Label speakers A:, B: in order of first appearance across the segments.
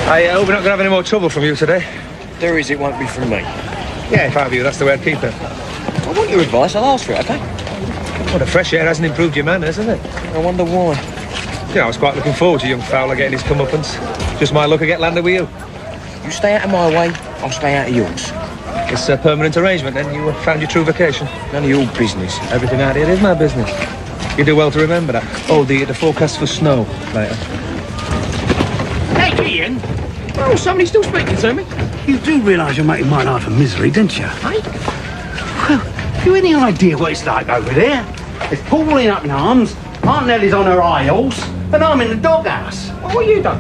A: I hope we're not going to have any more trouble from you today.
B: There is, it won't be from me.
A: Yeah, if I were you, that's the way I'd keep it.
B: I want your advice, I'll ask for it, okay?
A: Well, the fresh air hasn't improved your manners, has it?
B: I wonder why.
A: Yeah, I was quite looking forward to young Fowler getting his comeuppance. Just my luck to get landed with you.
B: You stay out of my way, I'll stay out of yours.
A: It's a permanent arrangement, then. You found your true vocation.
B: None of your business.
A: Everything out here is my business. You do well to remember that. Oh, the forecast for snow later.
B: Hey, Ian! Oh, somebody's still speaking to me.
C: You do realise you're making my life a misery, don't you?
B: Hey?
C: Well, have you any idea what it's like over there? There's Pauline up in arms, Aunt Nellie's on her high horse, and I'm in the doghouse.
B: What have you done?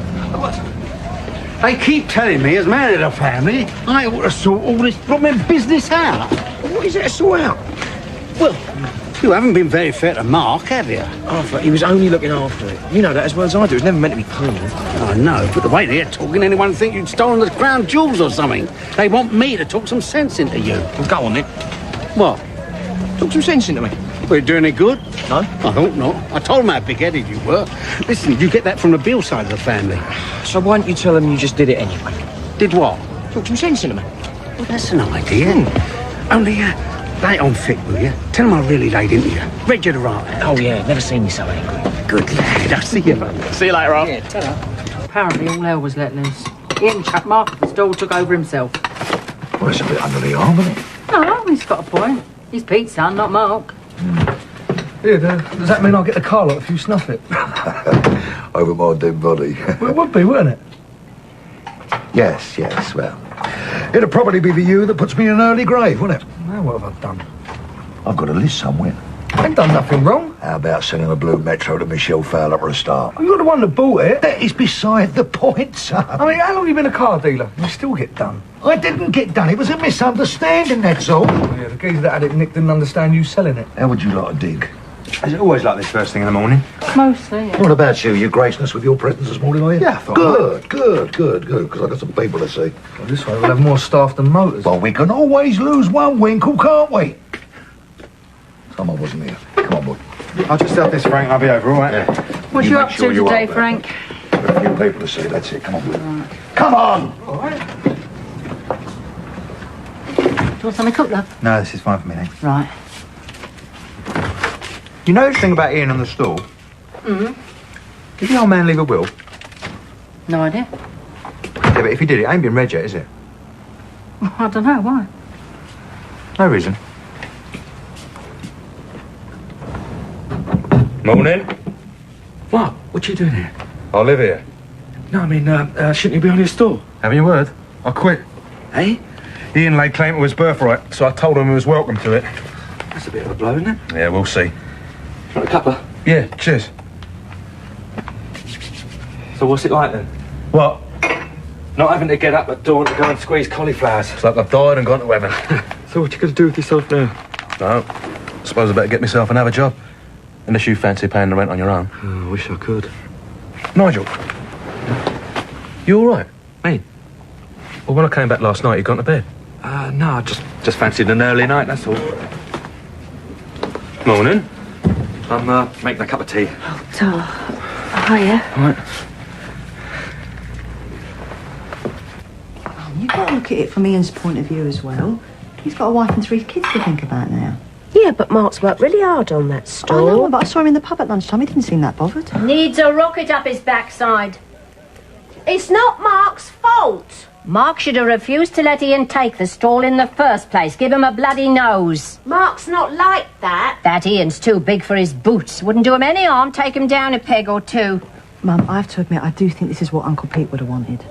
C: They keep telling me, as man of the family, I ought to sort all this blooming business out.
B: What is it to sort out?
C: Well, you haven't been very fair to Mark, have you?
B: Arthur, he was only looking after it. You know that as well as I do. It was never meant to be permanent.
C: I know, but the way they're talking, anyone would think you'd stolen the crown jewels or something. They want me to talk some sense into you.
B: Well, go on then.
C: What?
B: Talk some sense into me.
C: We're doing it good?
B: No?
C: I hope not. I told them how big-headed you were. Listen, you get that from the Bill side of the family.
B: So why don't you tell them you just did it anyway?
C: Did what?
B: Talk some sense into me.
C: Well, that's an idea. Only, lay on thick, will you? Tell them I really laid into you. Read you the right.
B: Oh, yeah, never seen me so angry.
C: Good lad. I'll see you, mate. See you later on.
B: Yeah, ta-ra.
D: Apparently all hell was let loose. He hadn't chucked Mark at the stall, took over himself.
E: Well, it's a bit under the arm, isn't it?
D: No, he's got a point. He's Pete's son, not Mark.
A: Yeah, does that mean I'll get the car lot if you snuff it?
E: Over my dead body.
A: Well, it would be, wouldn't it?
E: Yes, well. It'll probably be the you that puts me in an early grave, wouldn't it?
A: Now what have I done?
E: I've got a list somewhere.
A: I ain't done nothing wrong.
E: How about selling a blue Metro to Michelle Fowler for a start?
A: You're the one that bought it.
E: That is beside the point, son.
A: I mean, how long have you been a car dealer? You still get done.
E: I didn't get done. It was a misunderstanding, that's all.
A: Oh, yeah, the geezer that had it nicked didn't understand you selling it.
E: How would you like a dig?
F: Is it always like this first thing in the morning?
D: Mostly, yeah.
E: What about you? You gracing us with your presence this morning, are you?
F: Yeah, I thought
E: Good, because I've got some people to see.
A: Well, this way we'll have more staff than motors.
E: Well, we can always lose one winkle, can't we? Someone wasn't here. Come on, boy.
F: I'll just help this, Frank. I'll be over, all right?
E: Yeah.
D: What you up to today, Frank?
E: Got a few people to see, that's it. Come on, boy. Come on!
A: All right.
D: Do you want something cooked, love?
F: No, this is fine for me, thanks.
D: Right.
F: You know the thing about Ian on the stall? Did the old man leave a will?
D: No idea.
F: Yeah, but if he did, it ain't been read yet, is it?
D: I don't know, why?
F: No reason.
A: Morning.
C: What? What you doing here?
A: I live here. No, I mean, shouldn't you be on your store?
F: Having your word? I quit.
C: Hey?
A: Ian laid claim to his birthright, so I told him he was welcome to it.
C: That's a bit of a blow, isn't it?
A: Yeah, we'll see.
C: Want a cuppa?
A: Yeah, cheers.
C: So what's it like then?
A: What?
C: Not having to get up at dawn to go and squeeze cauliflowers.
A: It's like I've died and gone to heaven.
C: So what you going to do with yourself now?
A: No, suppose I better get myself another job. Unless you fancy paying the rent on your own.
C: Oh, I wish I could.
A: Nigel, you all right?
C: Me?
A: Well, when I came back last night, you'd gone to bed.
C: No, I just fancied an early night, that's all.
A: Morning.
C: I'm making a cup of tea.
D: Hiya.
A: All right.
G: You've got to look at it from Ian's point of view as well. He's got a wife and 3 kids to think about now.
H: Yeah, but Mark's worked really hard on that
G: I
H: store.
G: know, but I saw him in the pub at lunchtime. He didn't seem that bothered.
I: Needs a rocket up his backside.
H: It's not Mark's fault.
I: Mark should have refused to let Ian take the stall in the first place. Give him a bloody nose.
H: Mark's not like that.
I: That Ian's too big for his boots. Wouldn't do him any harm. Take him down a peg or two.
G: Mum, I have to admit, I do think this is what Uncle Pete would have wanted.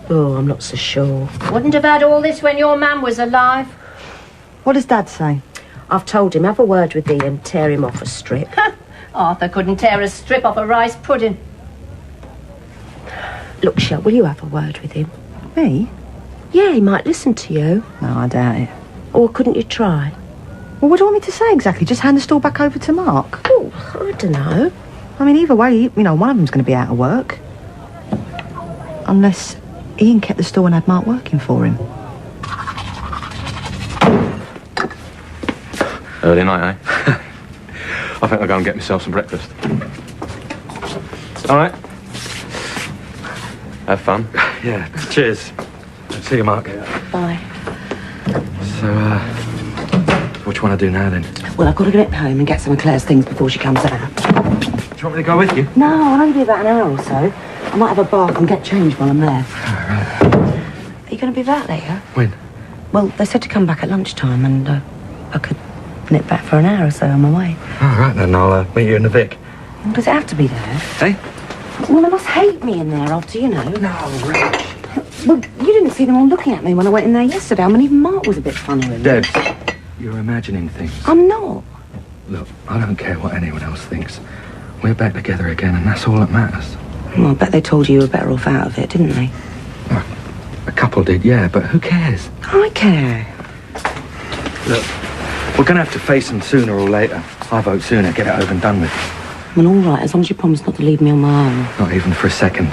H: Oh, I'm not so sure.
I: Wouldn't have had all this when your mum was alive.
G: What does Dad say?
H: I've told him, have a word with Ian, tear him off a strip.
I: Arthur couldn't tear a strip off a rice pudding.
H: Look, Shell, will you have a word with him?
G: Me?
H: Yeah, he might listen to you.
G: No, I doubt it.
H: Or couldn't you try?
G: Well, what do you want me to say exactly? Just hand the stall back over to Mark?
H: Oh, I don't know.
G: I mean, either way, you know, one of them's going to be out of work. Unless Ian kept the store and had Mark working for him.
A: Early night, eh? I think I'll go and get myself some breakfast. All right.
B: Have fun.
A: Yeah, cheers. See you, Mark.
G: Bye.
B: So, what do you want to do now, then?
G: Well, I've got to get home and get some of Claire's things before she comes out.
A: Do you want me to go with you?
G: No, I'll only be about an hour or so. I might have a bath and get changed while I'm there.
A: Right.
G: Are you going to be back later?
A: When?
G: Well, they said to come back at lunchtime and I could nip back for an hour or so on my way.
A: All right, then. I'll meet you in the Vic.
G: Well, does it have to be there?
A: Hey?
G: Well, they must hate me in there after, you know.
A: No, Rich.
G: Well, you didn't see them all looking at me when I went in there yesterday. I mean, even Mark was a bit funny with me.
A: Debs, you're imagining things.
G: I'm not.
A: Look, I don't care what anyone else thinks. We're back together again, and that's all that matters.
G: Well, I bet they told you were better off out of it, didn't they?
A: Well, a couple did, yeah, but who cares?
G: I care.
A: Look, we're going to have to face them sooner or later. I vote sooner, get it over and done with.
G: Well, all right, as long as you promise not to leave me on my own.
A: Not even for a second.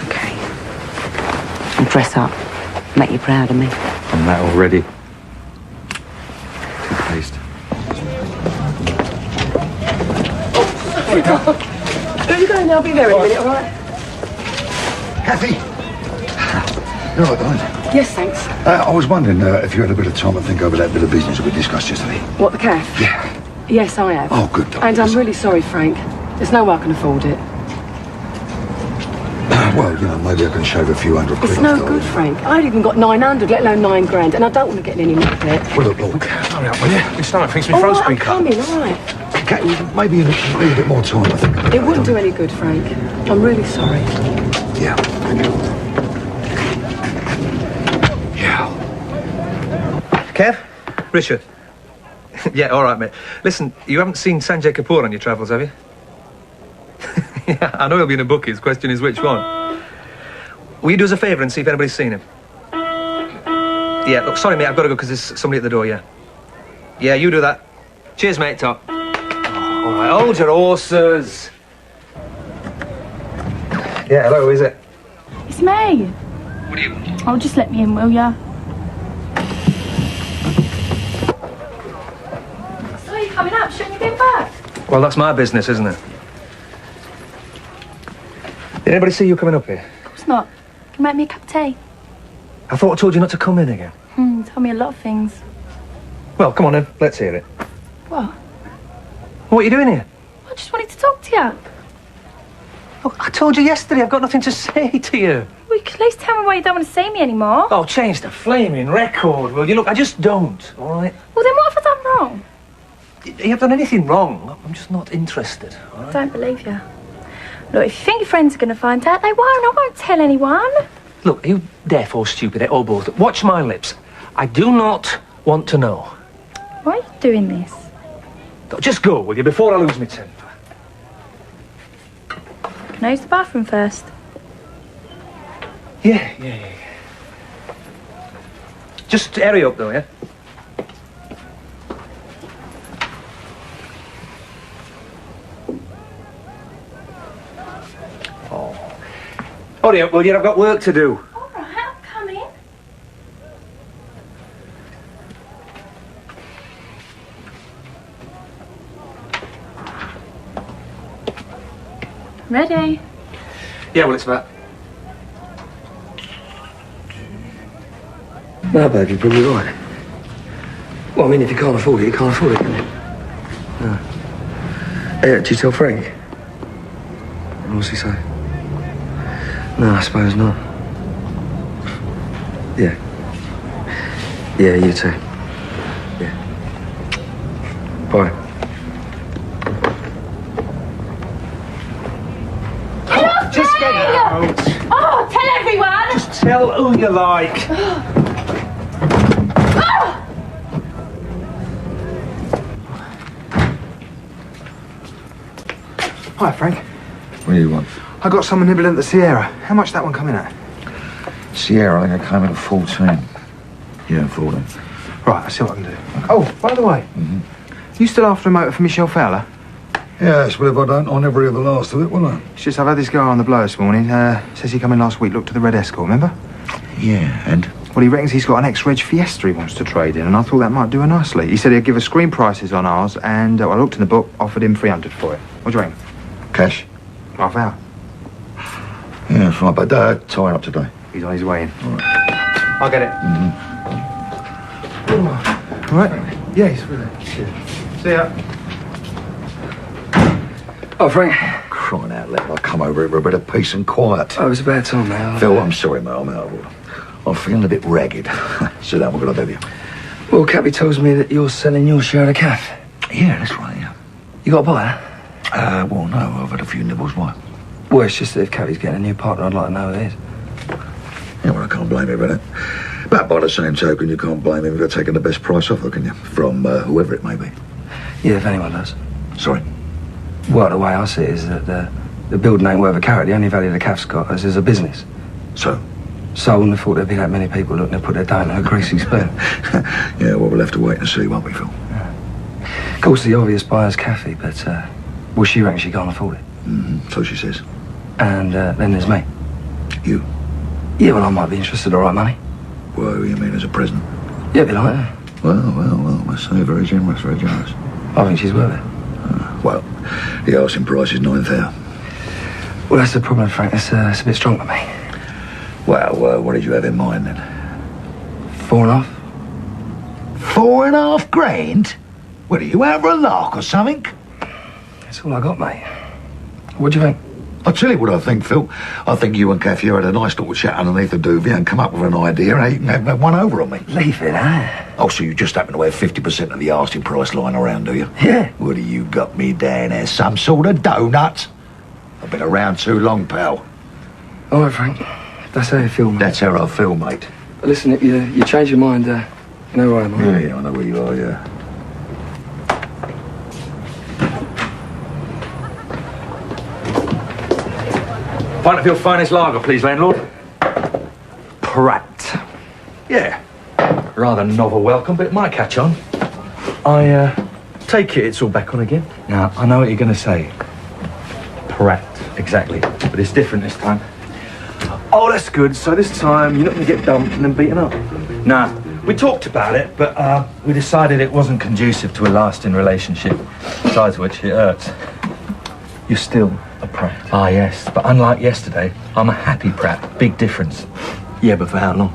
G: Okay. I'll dress up. Make you proud of me.
A: I'm that already. Toothpaste.
G: Where are you going? I'll be there in a minute, all right?
E: Kathy? You all right, darling?
G: Yes, thanks.
E: I was wondering if you had a bit of time to think over that bit of business we discussed yesterday.
J: What, the cafe?
E: Yeah.
J: Yes, I have.
E: Oh, good, darling.
J: And I'm really sorry, Frank. There's no way I can afford it.
E: Well, you know, maybe I can shave a few hundred quid
J: It's
E: off,
J: no
E: darling.
J: good, Frank. I ain't even got 900, let alone 9 grand, and I don't want to get in any more debt.
E: Well, look.
A: Hurry up, will you? My stomach thinks my
J: All
A: throat's
J: right, I'm
A: been cut.
J: coming, all right.
E: Kathy, maybe you need a bit more time, I think.
J: It wouldn't do any good, Frank. I'm really sorry.
E: Yeah. Yeah.
A: Kev? Richard? Yeah, all right, mate. Listen, you haven't seen Sanjay Kapoor on your travels, have you? Yeah, I know he'll be in a bookies. Question is which one? Will you do us a favour and see if anybody's seen him? Yeah, look, sorry, mate, I've got to go because there's somebody at the door, yeah. Yeah, you do that. Cheers, mate, Top. Oh, all right, hold your horses. Yeah, hello, who is it?
K: It's me.
A: What do you want?
K: Oh, just let me in, will ya? So you're coming up, shouldn't you be back?
A: Well, that's my business, isn't it? Did anybody see you coming up here?
K: Of course not. Can you make me a cup of tea?
A: I thought I told you not to come in again.
K: Tell me a lot of things.
A: Well, come on then, let's hear it.
K: What?
A: What are you doing here?
K: I just wanted to talk to you.
A: Look, I told you yesterday I've got nothing to say to you.
K: Well, you can at least tell me why you don't want to see me anymore.
A: Oh, change the flaming record, will you? Look, I just don't, all right?
K: Well, then what have I done wrong?
A: You haven't done anything wrong. I'm just not interested, all
K: I
A: right?
K: don't believe you. Look, if you think your friends are going to find out, they won't. I won't tell anyone.
A: Look, are you deaf or stupid, or both? Watch my lips. I do not want to know.
K: Why are you doing this?
A: Just go, will you, before I lose my temper?
K: Can I use the bathroom first?
A: Yeah. Just hurry up, though, yeah? Oh. Hurry up, will you? I've got work to do.
K: All right, I'm coming. Ready?
A: Yeah, well, it's about...
B: No, babe, you're probably right. Well, I mean, if you can't afford it, you can't afford it, can you? No. Hey, did you tell Frank? What's he say? No, I suppose not. Yeah. Yeah, you too. Yeah. Bye.
A: Just get out!
K: Oh, tell everyone!
A: Just tell who you like.
F: Hi, Frank.
E: What do you want?
F: I got someone nibbling at the Sierra. How much that one coming at?
E: Sierra, I think I came in at 14. Yeah, 14.
F: Right, I'll see what I can do. Oh, by the way, you still after a motor for Michelle Fowler?
E: Yes, but if I don't, I'll never hear the last of it, will I?
F: It's just I've had this guy on the blow this morning. Says he come in last week, looked at the red Escort, remember?
E: Yeah, and?
F: Well, he reckons he's got an ex-reg Fiesta he wants to trade in, and I thought that might do her nicely. He said he'd give us screen prices on ours, and I looked in the book, offered him 300 for it. What do you reckon?
E: Cash?
F: Half hour.
E: Yeah, that's right, but tie up today.
F: He's on his way in.
E: All right.
F: I'll get it.
B: All right? Yeah, he's with it.
F: See ya.
B: Oh, Frank.
E: Crying out loud, I come over here for a bit of peace and quiet.
B: Oh, it's a bad time now.
E: Phil, I'm sorry, mate. I'm feeling a bit ragged. Sit down, what can I do with you?
B: Well, Cappy tells me that you're selling your share of the cafe.
E: Yeah, that's right, yeah.
B: You got a buyer?
E: Well, no, I've had a few nibbles, why?
B: Well, it's just that if Cappy's getting a new partner, I'd like to know who it is.
E: Yeah, well, I can't blame you for that. But by the same token, you can't blame him for taking the best price offer, can you? From whoever it may be.
B: Yeah, if anyone does.
E: Sorry?
B: Well, the way I see it is that the building ain't worth a carrot. The only value the cafe's got is as a business.
E: So?
B: So I wouldn't have thought there'd be that many people looking to put their dough in a greasy spoon.
E: Yeah, well, we'll have to wait and see, won't we, Phil?
B: Yeah. Of course, the obvious buyer's cafe, but, well, she reckons she can't afford it.
E: Mm-hmm, so she says.
B: And then there's me.
E: You?
B: Yeah, well, I might be interested, all right, money.
E: Well, you mean as a present?
B: Yeah, be like that.
E: Well, I must say, very generous, very generous.
B: I think she's worth it.
E: Well, the asking price is 9,000.
B: Well, that's the problem, Frank. It's a bit strong for me.
E: Well, what did you have in mind, then?
B: 4.5.
E: 4.5 grand? What, are you out for a lark or something?
B: That's all I got, mate. What do you think?
E: I'll tell you what I think, Phil. I think you and Kathy had a nice little chat underneath the duvet and come up with an idea and you can have one over on me.
B: Leave it, eh?
E: Oh, so you just happen to have 50% of the asking price lying around, do you?
B: Yeah.
E: What do you got me down as, some sort of donut? I've been around too long, pal.
B: All right, Frank. That's how you feel, mate.
E: That's how I feel, mate.
B: But listen, if you change your mind, you know where I am, all right?
E: Yeah, I know where you are, yeah.
A: Pint of your finest lager, please, landlord.
F: Pratt.
A: Yeah. Rather novel welcome, but it might catch on. I take it it's all back on again.
F: Now, I know what you're going to say. Pratt. Exactly. But it's different this time.
A: Oh, that's good. So this time you're not going to get dumped and then beaten up.
F: Nah, we talked about it, but we decided it wasn't conducive to a lasting relationship. Besides which, it hurts.
A: You're still a Pratt.
F: Ah, yes, but unlike yesterday, I'm a happy Pratt. Big difference.
A: Yeah, but for how long?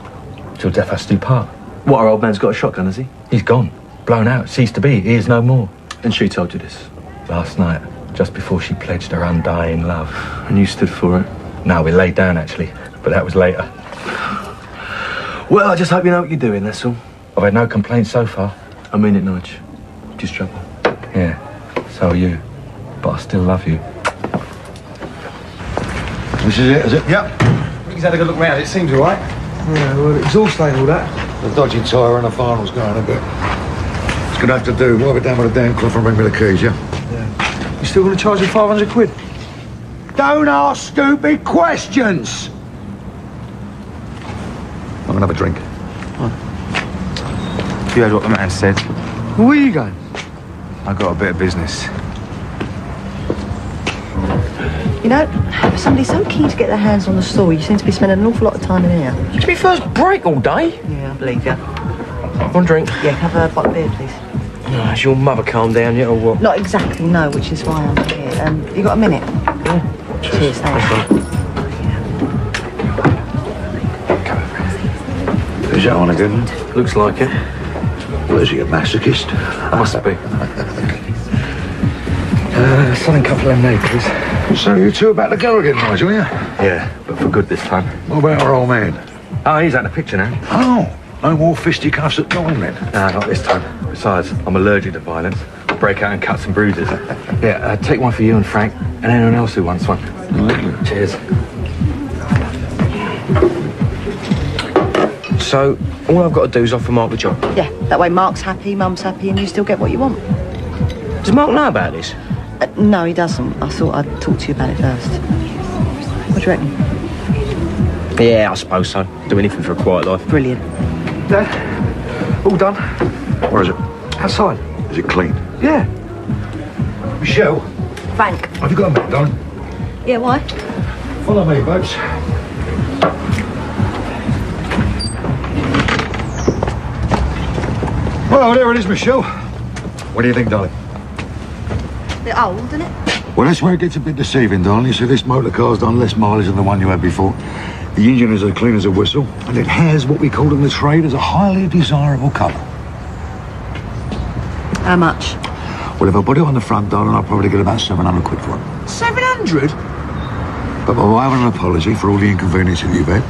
F: Till death us do part.
A: What, our old man's got a shotgun, has he?
F: He's gone. Blown out. Ceased to be. He is no more.
A: And she told you this?
F: Last night, just before she pledged her undying love.
A: And you stood for it?
F: No, we laid down, actually. But that was later.
A: Well, I just hope you know what you're doing, that's all.
F: I've had no complaints so far.
A: I mean it, Nige. Just trouble.
F: Yeah, so are you. But I still love you.
E: This is it, is it?
B: Yep. He's had a good look round. It seems all right. Yeah, well, exhaust ain't all that.
E: The dodgy tyre and the final's going a bit. It's going to have to do. Wipe it down with a damn cloth and bring me the keys, yeah?
B: You still going to charge me 500 quid?
E: Don't ask stupid questions! I'm going to have a drink.
F: You heard what the man said.
B: Well, where are you going?
F: I got a bit of business.
H: You know, somebody's so keen to get their hands on the store, you seem to be spending an awful lot of time in here.
L: It's my first break all day.
H: Yeah, I believe you.
L: One drink.
H: Yeah, have a bottle of beer, please.
L: Oh, has your mother calmed down yet, or what?
H: Not exactly, no, which is why I'm here. You got a minute?
L: Yeah.
H: Cheers, thanks.
E: Is that on again?
L: Looks like it.
E: Well, is he a masochist?
L: Must be.
F: Something couple of lemonade, please.
E: So you two about to go again, Nigel, yeah?
F: Yeah, but for good this time.
E: What about our old man?
F: Oh, he's out of the picture now.
E: Oh, no more fisticuffs at dawn then?
F: Nah, not this time. Besides, I'm allergic to violence. I'll break out in cuts and bruises. Yeah, take one for you and Frank, and anyone else who wants one. Cheers.
L: So, all I've got to do is offer Mark the job.
H: Yeah, that way Mark's happy, Mum's happy, and you still get what you want.
L: Does Mark know about this?
H: No, he doesn't. I thought I'd talk to you about it first. What do you reckon?
L: Yeah, I suppose so. Do anything for a quiet life.
H: Brilliant.
B: Dad, all done.
E: Where is it?
B: Outside.
E: Is it clean?
B: Yeah.
E: Michelle,
H: Frank.
E: have you got a minute, darling?
H: Yeah, why?
E: Follow me, folks. Well, there it is, Michelle. What do you think, darling?
H: bit old, isn't it?
E: Well, that's where it gets a bit deceiving, darling. You see, this motor car's done less mileage than the one you had before. The engine is as clean as a whistle, and it has what we call in the trade as a highly desirable colour.
H: How much?
E: Well, if I put it on the front, darling, I'll probably get about 700 quid for it.
L: 700?
E: But by way of an apology for all the inconvenience that you've had,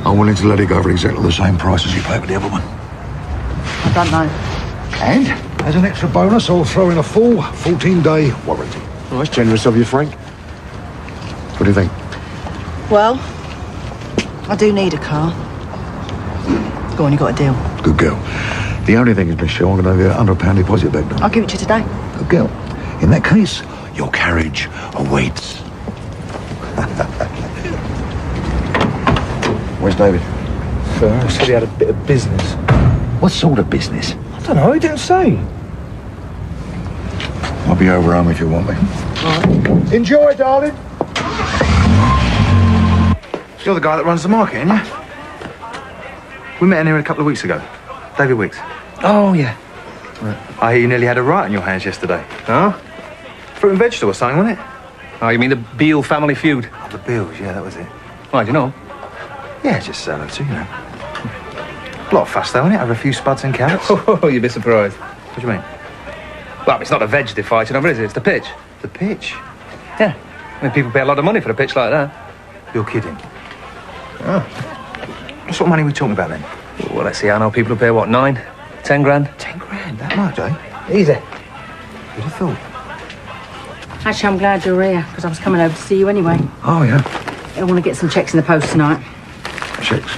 E: I'm willing to let it go for exactly the same price as you paid for the other one.
H: I don't know.
E: And, as an extra bonus, I'll throw in a full 14-day warranty.
L: Oh, that's generous of you, Frank.
E: What do you think?
H: Well, I do need a car. Go on, you got a deal.
E: Good girl. The only thing is, Michelle, I'm going to have a £100 deposit back down.
H: I'll give it to you today.
E: Good girl. In that case, your carriage awaits. Where's David?
F: Said he had a bit of business.
E: What sort of business?
F: I don't know, he didn't say.
E: I'll be over home if you want me.
F: All right.
E: Enjoy, darling.
F: You're the guy that runs the market, ain't you? We met in here a couple of weeks ago. David Weeks.
A: Oh, yeah.
F: Right. I hear you nearly had a riot in your hands yesterday. Huh? Fruit and vegetable or something, wasn't it?
A: Oh, you mean the Beale family feud?
F: Oh, the Beales, yeah, that was it.
A: Why, do you know?
F: Yeah, just so too, you know. A lot of fuss, though, innit? Over a few spuds and carrots.
A: Oh, you'd be surprised.
F: What do you mean?
A: Well, it's not a veg they're fighting over, is it? It's the pitch.
F: The pitch?
A: Yeah. I mean, people pay a lot of money for a pitch like that.
F: You're kidding. Oh. What sort of money are we talking about, then?
A: Well, let's see, I know people who pay, what, 9, 10 grand?
F: 10 grand? That much, eh?
A: Easy.
F: Who'd have thought?
D: Actually, I'm glad you're here, because I was coming over to see you anyway.
E: Oh, yeah.
D: I want to get some checks in the post tonight.
E: Checks?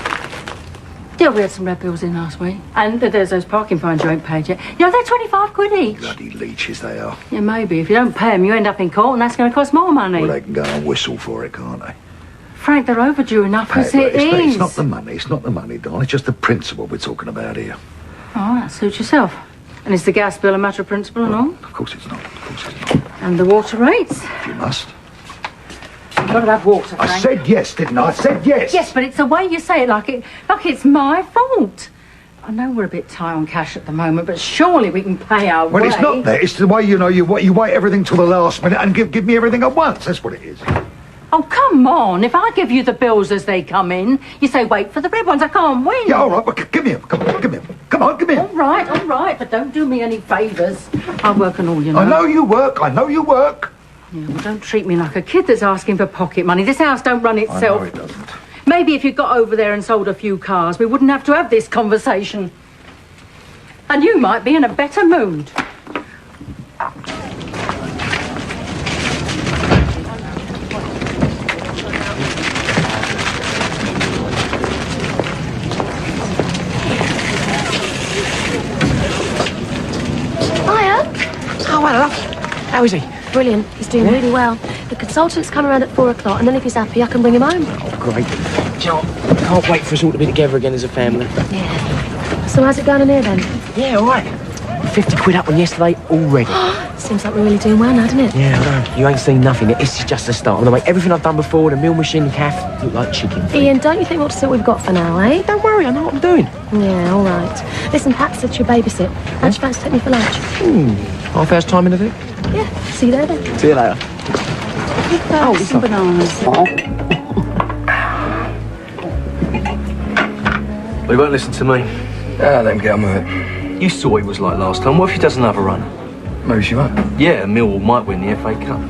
D: Yeah, we had some red bills in last week. And there's those parking fines you ain't paid yet. You know, they're 25 quid each.
E: Bloody leeches they are.
D: Yeah, maybe. If you don't pay them, you end up in court, and that's going to cost more money.
E: Well, they can go and whistle for it, can't they?
D: Frank, they're overdue enough as it is.
E: It's not the money. It's not the money, darling. It's just the principle we're talking about here.
D: Oh, that suits yourself. And is the gas bill a matter of principle and all?
E: Of course it's not. Of course it's not.
D: And the water rates?
E: If you must.
D: You've got to have water, Frank.
E: I said yes, didn't I? I said yes.
D: Yes, but it's the way you say it, like it's my fault. I know we're a bit tight on cash at the moment, but surely we can pay our way.
E: Well, it's not that. It's the way, you know, you wait everything till the last minute and give me everything at once. That's what it is.
D: Oh, come on. If I give you the bills as they come in, you say wait for the red ones. I can't win.
E: Yeah, all right. Well, give me them. Come on, give me them. Come on, give me them.
D: All right. But don't do me any favours. I work and all, you know.
E: I know you work.
D: Yeah, well, don't treat me like a kid that's asking for pocket money. This house don't run itself.
E: I know it doesn't.
D: Maybe if you'd got over there and sold a few cars, we wouldn't have to have this conversation. And you might be in a better mood.
J: Oh, hello. How is he? Brilliant. He's doing really well. The consultant's come around at 4 o'clock, and then if he's happy, I can bring him home.
L: Oh, great. I can't wait for us all to be together again as a family.
J: Yeah. So how's it going in here, then?
L: Yeah, all right. 50 quid up on yesterday already.
J: Seems like we're really doing well now, doesn't it?
L: Yeah, I know. You ain't seen nothing yet. This is just the start. I'm going to make everything I've done before, the meal machine, the cafe, look like chicken.
J: Ian, don't you think we'll see what we've got for now, eh?
L: Don't worry, I know what I'm doing.
J: Yeah, all right. Listen, Pat said she'll babysit. How'd you fancy taking me for lunch?
L: Half hour's time in, I think.
J: Yeah, see you there, then.
L: See you later.
D: Oh, some bananas.
F: Well, he won't listen to me.
B: Let him get on with it.
F: You saw what he was like last time. What if she does another run?
B: Maybe she won't.
F: Yeah, Millwall might win the FA Cup.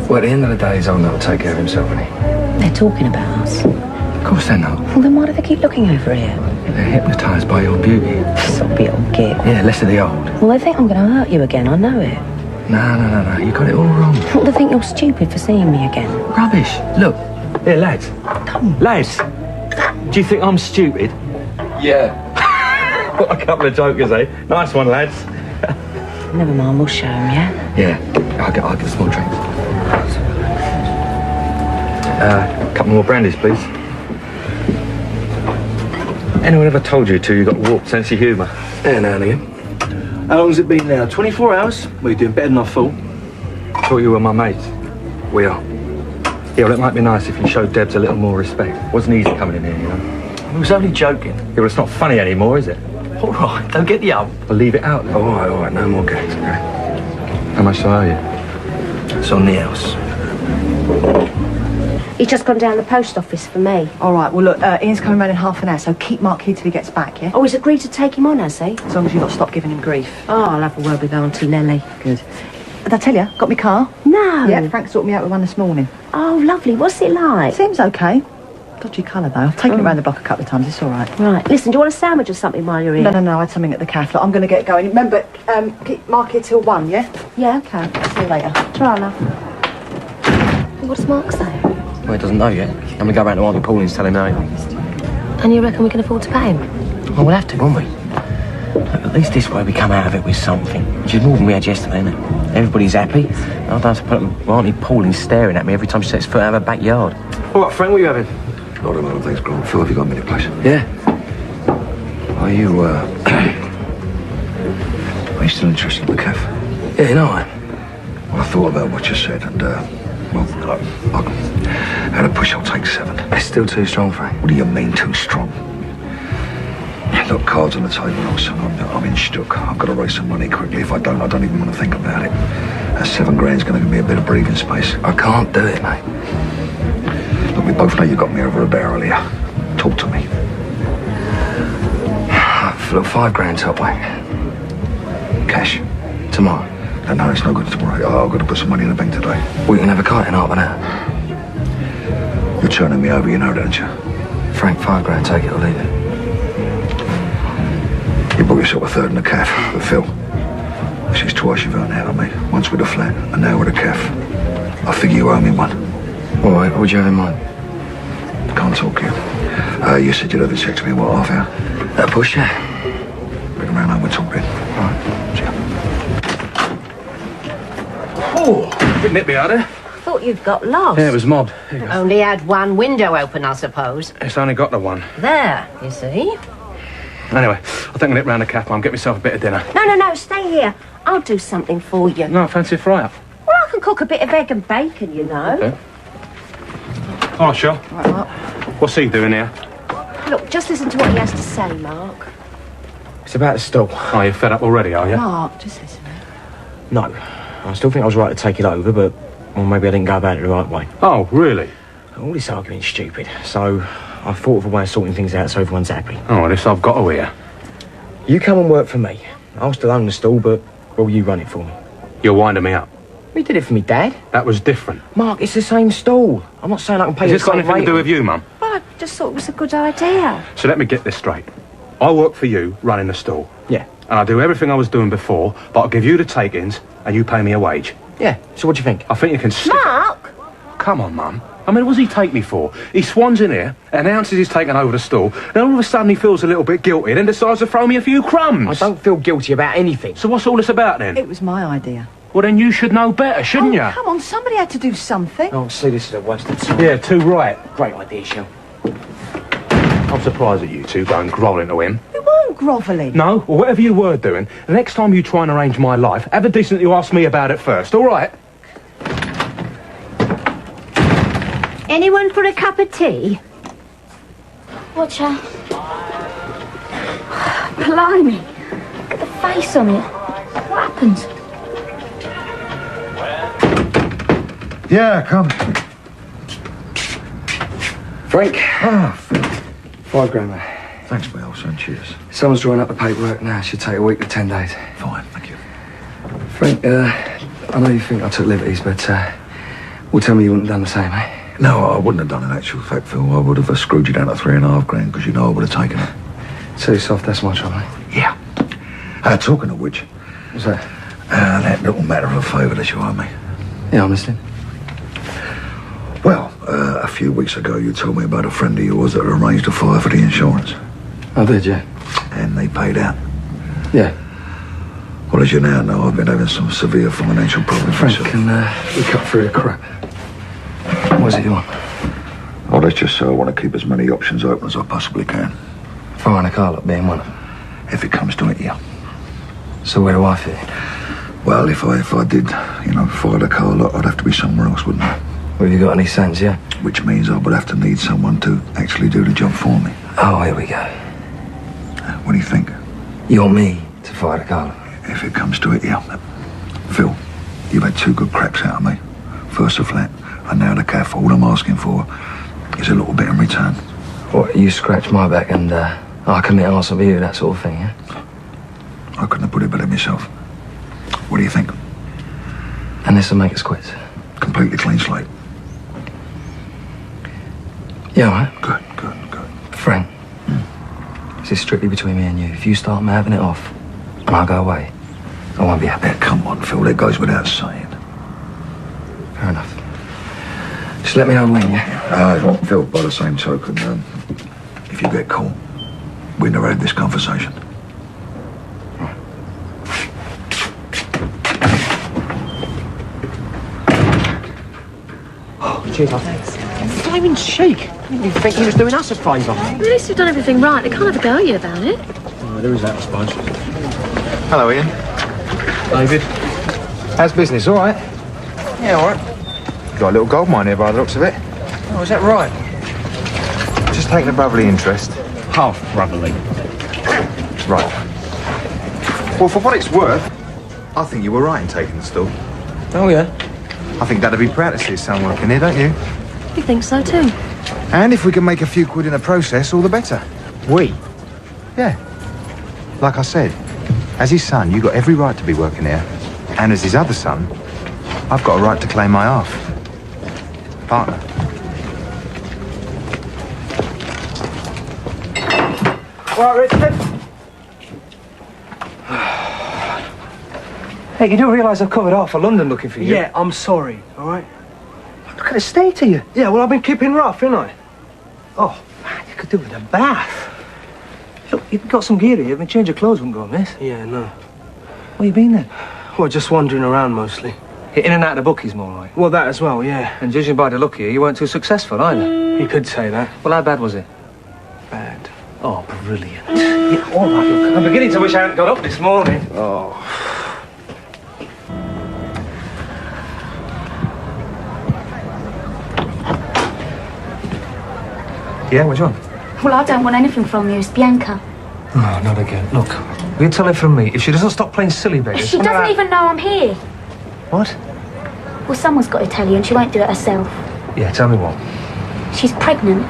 B: Well, at the end of the day, he's old enough to take care of himself, isn't he?
H: They're talking about us.
B: Of course they're not.
H: Well, then why do they keep looking over here?
B: They're hypnotised by your beauty.
H: Soppy old git.
B: Yeah, less of the old.
H: Well, they think I'm going to hurt you again, I know it.
B: No. You got it all wrong.
H: Well, they think you're stupid for seeing me again.
B: Rubbish. Look.
F: Here, lads.
H: Come.
F: Lads, do you think I'm stupid?
B: Yeah.
F: What a couple of jokers, eh? Nice one, lads.
H: Never mind, we'll show him, yeah?
B: Yeah. I'll get a small drink.
F: A couple more brandies, please. Anyone ever told you you got a warped sense of humour?
B: Yeah, now and again.
F: How long's it been now? 24 hours? Well, you're doing better than I thought. Thought you were my mate.
B: We are.
F: Yeah, well, it might be nice if you showed Debs a little more respect. Wasn't easy coming in here, you know.
L: I was only joking.
F: Yeah, well, it's not funny anymore, is it?
L: All right, don't get the ump.
F: I'll leave it out then.
B: All right. No more gags, okay?
F: How much do I owe you?
L: It's on the house.
M: He's just gone down the post office for me.
H: All right, well, look, Ian's coming round in half an hour, so keep Mark here till he gets back, yeah?
M: Oh, he's agreed to take him on, has he?
H: As long as you've got to stop giving him grief.
M: Oh, I'll have a word with Auntie Lily.
H: Good. Did I tell you? Got my car?
M: No.
H: Yeah, Frank sorted me out with one this morning.
M: Oh, lovely. What's it like?
H: Seems okay. Dodgy colour, though. I've taken it round the block a couple of times. It's all right.
M: Right. Listen, do you want a sandwich or something while you're here?
H: No. I had something at the cafe. Look, I'm going to get going. Remember, keep Mark here till 1, yeah?
M: Yeah, OK.
H: See you later.
M: Ta-ra, love. What does Mark say?
L: Well, he doesn't know yet. And we go round to Auntie Pauline's, tell him now.
M: And you reckon we can afford to pay him?
L: Well, we'll have to, won't we? Look, at least this way we come out of it with something. Which is more than we had yesterday, isn't it? Everybody's happy. I don't have to put Auntie Pauline staring at me every time she sets foot out of her backyard.
F: All right, Frank, what are you having?
E: Not a lot of things, Grant. Phil, have you got a minute, please?
L: Yeah.
E: Are you, are you still interested in the cafe?
L: Yeah, you know I am.
E: Well, I thought about what you said, and, at a push, I'll take 7.
L: It's still too strong, Frank.
E: What do you mean, too strong? Look, cards on the table now, son. I'm in stuck. I've got to raise some money quickly. If I don't even want to think about it. That 7 grand's going to give me a bit of breathing space.
L: I can't do it, mate.
E: Look, we both know you got me over a barrel here. Talk to me.
L: Look, 5 grand top way.
E: Cash?
L: Tomorrow.
E: No, it's no good tomorrow. I've got to put some money in the bank today.
L: We can have a kite in half an hour.
E: You're turning me over, you know, don't you?
L: Frank, 5 grand, take it or leave it.
E: You bought yourself a third in the cafe, but Phil, this is twice you've earned out of me. Once with a flat, and now with a cafe. I figure you owe me one.
L: All right, what would you have in mind?
E: Can't talk you. You said you'd have a sex to me in what, half hour?
L: That push, yeah.
E: Bring him round and we'll talk then.
L: All right.
E: See ya.
F: Oh, bit nippy out there.
I: Thought you'd got lost.
F: Yeah, it was mobbed. Here you go.
I: Only had one window open, I suppose.
F: It's only got the one.
I: There, you see.
F: Anyway, I think I'll nip round the cafe and get myself a bit of dinner.
M: No, stay here. I'll do something for you.
F: No, I fancy a fry-up.
M: Well, I can cook a bit of egg and bacon, you know.
F: Okay. All right, Shell.
H: Right, Mark.
F: What's he doing here?
M: Look, just listen to what he has to say, Mark.
L: It's about the stall.
F: Oh, you're fed up already, are you?
H: Mark, just listen.
L: No. I still think I was right to take it over, but well, maybe I didn't go about it the right way.
F: Oh, really?
L: All this argument's stupid, so I thought of a way of sorting things out so everyone's happy.
F: Oh, well, this I've got to hear.
L: You come and work for me. I'll still own the stall, but, well, you run it for me.
F: You're winding me up.
L: You did it for me, Dad.
F: That was different.
L: Mark, it's the same stall. I'm not saying I can pay you
F: Has this got
L: the same
F: anything to do
L: rate.
F: with you, Mum?
M: Well, I just thought it was a good idea.
F: So let me get this straight. I work for you, running the stall.
L: Yeah.
F: And I do everything I was doing before, but I'll give you the take-ins and you pay me a wage.
L: Yeah, so what do you think?
F: I think you can stick...
M: Mark!
F: Come on, Mum. I mean, what does he take me for? He swans in here, announces he's taken over the stall, then all of a sudden he feels a little bit guilty, then decides to throw me a few crumbs.
L: I don't feel guilty about anything.
F: So what's all this about, then?
H: It was my idea.
F: Well, then you should know better, shouldn't you?
H: Come on, somebody had to do something.
L: Oh, see, this is a waste of time.
F: Yeah, too right.
L: Great idea, Shell.
F: I'm surprised at you two going grovelling to him.
H: We weren't grovelling.
F: No, or whatever you were doing, the next time you try and arrange my life, have the decency to ask me about it first, all right?
I: Anyone for a cup of tea?
K: Watch out. Blimey. Look at the face on it. What happened?
E: Yeah, come.
L: Frank.
E: Ah, Phil.
L: 5 grand, mate.
E: Thanks, my old son. Cheers.
L: Someone's drawing up the paperwork now. Should take a week to 10 days.
E: Fine, thank you.
L: Frank, I know you think I took liberties, but, well, tell me you wouldn't have done the same, eh?
E: No, I wouldn't have done in actual fact, Phil. I would have screwed you down to 3.5 grand because you know I would have taken it.
L: Too soft, that's my trouble, eh?
E: Yeah. Talking of which,
L: What's that?
E: that little matter of a favour that you owe me.
L: Yeah, I'm listening.
E: Well, a few weeks ago you told me about a friend of yours that arranged a fire for the insurance.
L: I did, yeah.
E: And they paid out.
L: Yeah.
E: Well, as you now know, I've been having some severe financial problems
L: Frank,
E: myself.
L: can we cut through the crap? What is it you want?
E: Well, that's just so I want to keep as many options open as I possibly can.
L: Firing a car up being one of them.
E: If it comes to it, yeah.
L: So where do I fit in?
E: Well, if I did, fire the car lot, I'd have to be somewhere else, wouldn't I?
L: Well, have you got any sense, yeah?
E: Which means I would have to need someone to actually do the job for me.
L: Oh, here we go.
E: What do you think?
L: You want me to fire the car?
E: If it comes to it, yeah. Phil, you've had 2 good cracks out of me. worse a flat. And now the cafe, all I'm asking for is a little bit in return.
B: What, you scratch my back and I commit arson for you, that sort of thing, yeah?
E: I couldn't have put it better myself. What do you think?
B: And this will make us quits.
E: Completely clean slate.
B: Yeah, all right.
E: Good.
B: Frank, this is strictly between me and you. If you start mouthing it off and I go away, I won't be happy.
E: Yeah, come on, Phil, that goes without saying.
B: Fair enough. Just let me know when, yeah?
E: Phil, by the same token, if you get caught, we never had this conversation.
L: Cheers, thanks. Flaming cheek. I didn't even think he was doing us a favour.
J: At least you've done everything right. They can't have a go at you about it.
L: Oh, there is that, I suppose.
F: Hello, Ian.
L: David.
F: How's business? All right?
L: Yeah, all right.
F: Got a little gold mine here by the looks of it.
L: Oh, is that right?
F: Just taking a brotherly interest.
L: Half brotherly.
F: Right. Well, for what it's worth, I think you were right in taking the stall.
L: Oh, yeah?
F: I think Dad'd be proud to see his son working here, don't you?
J: You think so too?
F: And if we can make a few quid in the process, all the better.
L: We?
F: Yeah. Like I said, as his son, you got every right to be working here. And as his other son, I've got a right to claim my half. Partner.
B: All right, Richard. Hey, you do realise I've covered half of London looking for you?
N: Yeah, I'm sorry, all right?
B: Look at the state of you.
N: Yeah, well, I've been keeping rough, haven't I? Oh, man, you could do with a bath.
B: Look, you've got some gear here. I mean, change of clothes wouldn't go amiss.
N: Yeah, no.
B: Where you been then?
N: Well, just wandering around mostly.
B: In and out of the bookies, more like.
N: Well, that as well, yeah.
B: And judging by the look here, you weren't too successful either.
N: You could say that.
B: Well, how bad was it?
N: Bad.
B: Oh, brilliant. Yeah, all right, look, I'm beginning to wish I hadn't got up this morning.
N: Oh.
B: Yeah, what's wrong?
K: Well, I don't want anything from you. It's Bianca.
B: No, not again. Look, you tell her from me, if she doesn't stop playing silly beggars...
K: She doesn't even know I'm here.
B: What?
K: Well, someone's got to tell you, and she won't do it herself.
B: Yeah, tell me what.
K: She's pregnant.